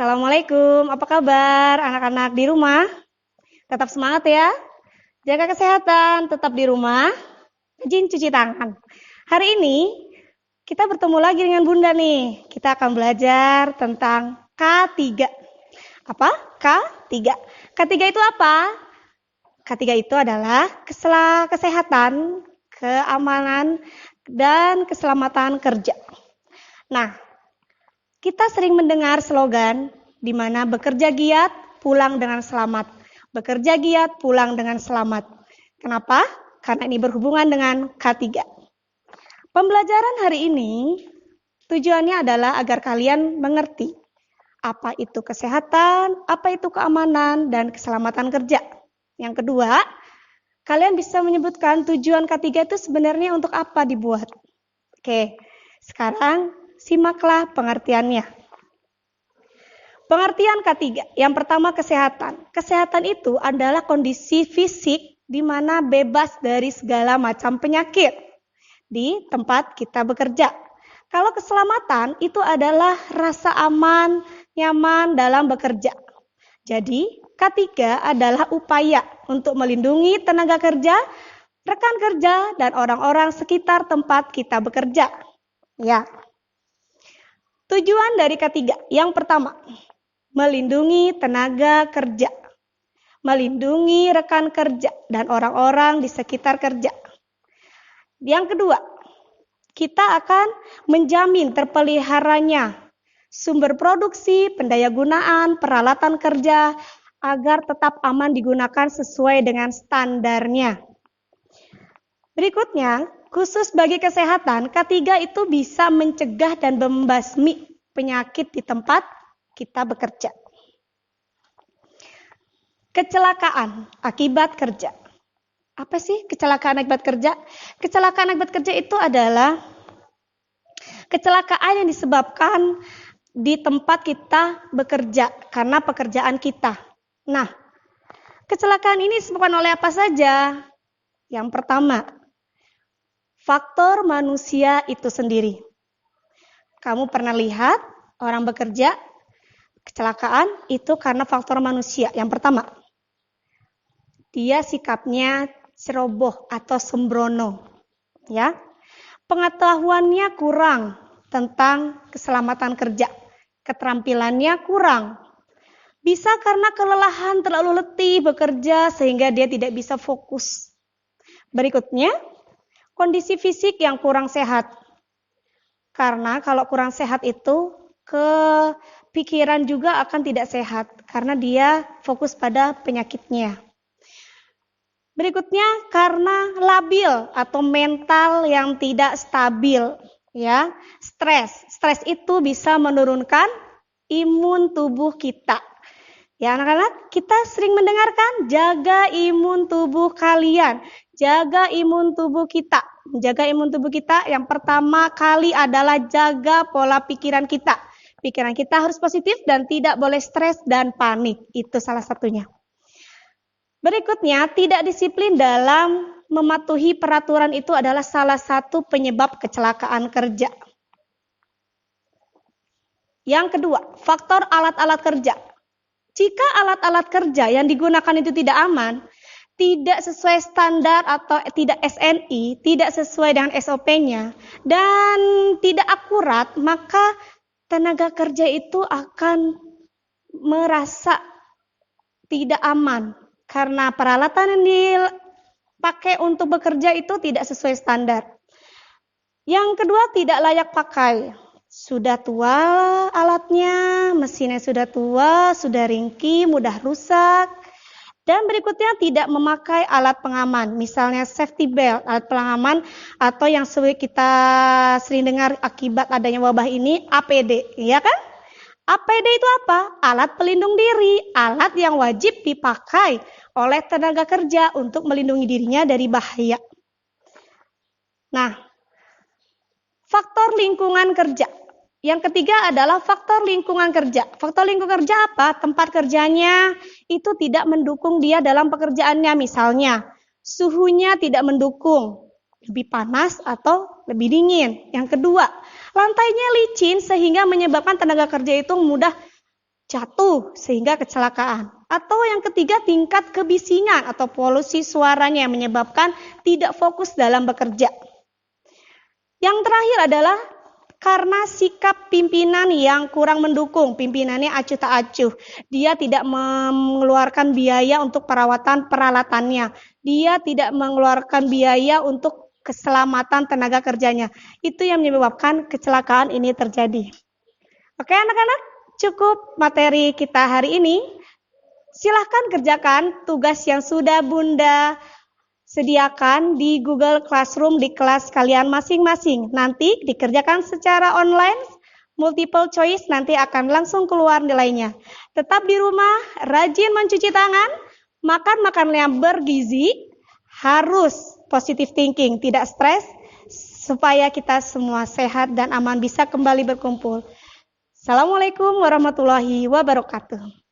Assalamualaikum, apa kabar anak-anak di rumah? Tetap semangat ya, jaga kesehatan, tetap di rumah, rajin cuci tangan. Hari ini kita bertemu lagi dengan Bunda nih, kita akan belajar tentang K3. Apa? K3. K3 itu apa? K3 itu adalah kesehatan, keamanan, dan keselamatan kerja. Nah, kita sering mendengar slogan di mana bekerja giat, pulang dengan selamat. Bekerja giat, pulang dengan selamat. Kenapa? Karena ini berhubungan dengan K3. Pembelajaran hari ini tujuannya adalah agar kalian mengerti apa itu kesehatan, apa itu keamanan, dan keselamatan kerja. Yang kedua, kalian bisa menyebutkan tujuan K3 itu sebenarnya untuk apa dibuat. Oke, sekarang simaklah pengertiannya. Pengertian K3, yang pertama kesehatan. Kesehatan itu adalah kondisi fisik di mana bebas dari segala macam penyakit di tempat kita bekerja. Kalau keselamatan itu adalah rasa aman, nyaman dalam bekerja. Jadi K3 adalah upaya untuk melindungi tenaga kerja, rekan kerja, dan orang-orang sekitar tempat kita bekerja. Ya. Tujuan dari K3, yang pertama, melindungi tenaga kerja, melindungi rekan kerja dan orang-orang di sekitar kerja. Yang kedua, kita akan menjamin terpeliharanya sumber produksi, pendayagunaan, peralatan kerja agar tetap aman digunakan sesuai dengan standarnya. Berikutnya, khusus bagi kesehatan, K3 itu bisa mencegah dan membasmi penyakit di tempat kita bekerja. Kecelakaan akibat kerja. Apa sih kecelakaan akibat kerja? Kecelakaan akibat kerja itu adalah kecelakaan yang disebabkan di tempat kita bekerja karena pekerjaan kita. Nah, kecelakaan ini disebabkan oleh apa saja? Yang pertama, faktor manusia itu sendiri. Kamu pernah lihat orang bekerja kecelakaan itu karena faktor manusia. Yang pertama, dia sikapnya ceroboh atau sembrono. Ya. Pengetahuannya kurang tentang keselamatan kerja. Keterampilannya kurang. Bisa karena kelelahan, terlalu letih bekerja sehingga dia tidak bisa fokus. Berikutnya, kondisi fisik yang kurang sehat. Karena kalau kurang sehat itu pikiran juga akan tidak sehat karena dia fokus pada penyakitnya. Berikutnya karena labil atau mental yang tidak stabil, ya. Stres itu bisa menurunkan imun tubuh kita. Ya anak-anak, kita sering mendengarkan jaga imun tubuh kalian, jaga imun tubuh kita. Menjaga imun tubuh kita yang pertama kali adalah jaga pola pikiran kita. Pikiran kita harus positif dan tidak boleh stres dan panik. Itu salah satunya. Berikutnya, tidak disiplin dalam mematuhi peraturan itu adalah salah satu penyebab kecelakaan kerja. Yang kedua, faktor alat-alat kerja. Jika alat-alat kerja yang digunakan itu tidak aman, tidak sesuai standar atau tidak SNI, tidak sesuai dengan SOP-nya, dan tidak akurat, maka tenaga kerja itu akan merasa tidak aman. Karena peralatan yang dipakai untuk bekerja itu tidak sesuai standar. Yang kedua, tidak layak pakai. Sudah tua alatnya, mesinnya sudah tua, sudah ringkih, mudah rusak. Dan berikutnya tidak memakai alat pengaman, misalnya safety belt, alat pengaman atau yang kita sering dengar akibat adanya wabah ini APD, ya kan? APD itu apa? Alat pelindung diri, alat yang wajib dipakai oleh tenaga kerja untuk melindungi dirinya dari bahaya. Nah, faktor lingkungan kerja. Yang ketiga adalah faktor lingkungan kerja. Faktor lingkungan kerja apa? Tempat kerjanya itu tidak mendukung dia dalam pekerjaannya. Misalnya, suhunya tidak mendukung, lebih panas atau lebih dingin. Yang kedua, lantainya licin sehingga menyebabkan tenaga kerja itu mudah jatuh sehingga kecelakaan. Atau yang ketiga, tingkat kebisingan atau polusi suaranya yang menyebabkan tidak fokus dalam bekerja. Yang terakhir adalah karena sikap pimpinan yang kurang mendukung, pimpinannya acuh tak acuh. Dia tidak mengeluarkan biaya untuk perawatan peralatannya. Dia tidak mengeluarkan biaya untuk keselamatan tenaga kerjanya. Itu yang menyebabkan kecelakaan ini terjadi. Oke anak-anak, cukup materi kita hari ini. Silahkan kerjakan tugas yang sudah Bunda sediakan di Google Classroom di kelas kalian masing-masing. Nanti dikerjakan secara online, multiple choice nanti akan langsung keluar nilainya. Tetap di rumah, rajin mencuci tangan, makan makanan yang bergizi, harus positive thinking, tidak stres, supaya kita semua sehat dan aman bisa kembali berkumpul. Assalamualaikum warahmatullahi wabarakatuh.